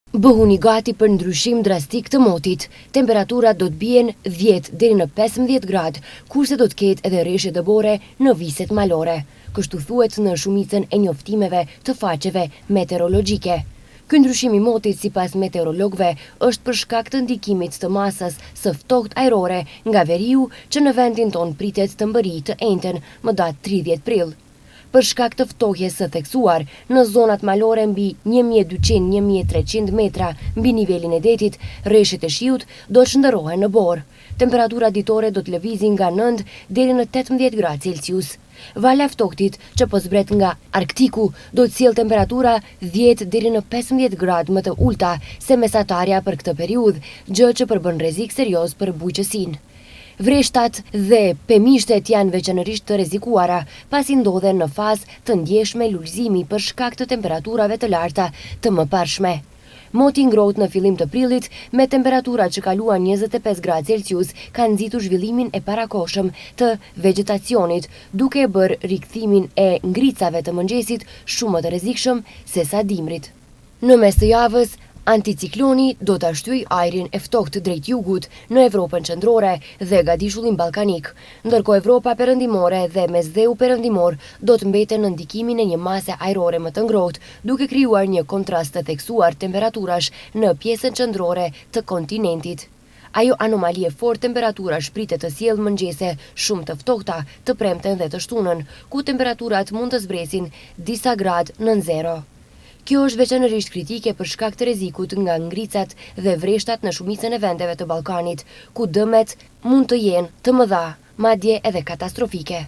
Bëhuni gati për ndryshim drastik të motit. Temperaturat do të bien 10 deri në 15 gradë, kurse do të ketë edhe rreshje dëbore në viset malore. Kështu thuhet në shumicën e njoftimeve të faqeve meteorologjike. Ky ndryshim i motit sipas meteorologëve është për shkak të ndikimit të masës së ftohtë ajrore nga veriu që në vendin ton pritet të mbërrijë të njëjtën më datë 30 prill. Për shkak të ftohjes së theksuar, në zonat malore mbi 1200-1300 metra mbi nivelin e detit, rreshtet e shiut do të shndërrohen në borë. Temperatura ditore do të lëvizin nga 9 deri në 18 gradë Celsius. Vala e ftohtit që po zbret nga Arktiku do të sjellë temperatura 10 deri në 15 gradë më të ulta se mesatarja për këtë periudhë, gjë që përbën rrezik serioz për bujqësinë. Vreshtat dhe pemishtet janë veçanërisht të rrezikuara pasi ndodhen në fazë të ndjeshme lulëzimi për shkak të temperaturave të larta të mëparshme. Moti ngrohtë në fillim të prillit me temperatura që kaluan 25 gradë Celsius ka nxitur zhvillimin e parakohshëm të vegjetacionit, duke e bërë rikthimin e ngricave të mëngjesit shumë më të rrezikshëm se sa dimrit. Në mes të javës, anticikloni do të shtyjë ajrin e ftohtë drejt jugut në Evropën qendrore dhe gadishullin ballkanik, ndërkohë Evropa perëndimore dhe mesdheu perëndimor do të mbeten në ndikimin e një mase ajrore më të ngrohtë, duke krijuar një kontrast të theksuar temperaturash në pjesën qendrore të kontinentit. Ajo anomali e fortë temperaturash pritet të sjellë mëngjese shumë të ftohta, të premten dhe të shtunën, ku temperaturat mund të zbresin disa gradë nën zero. Kjo është veçanërisht kritike për shkak të rrezikut nga ngricat dhe vreshtat në shumicën e vendeve të Ballkanit, ku dëmet mund të jenë të mëdha, madje edhe katastrofike.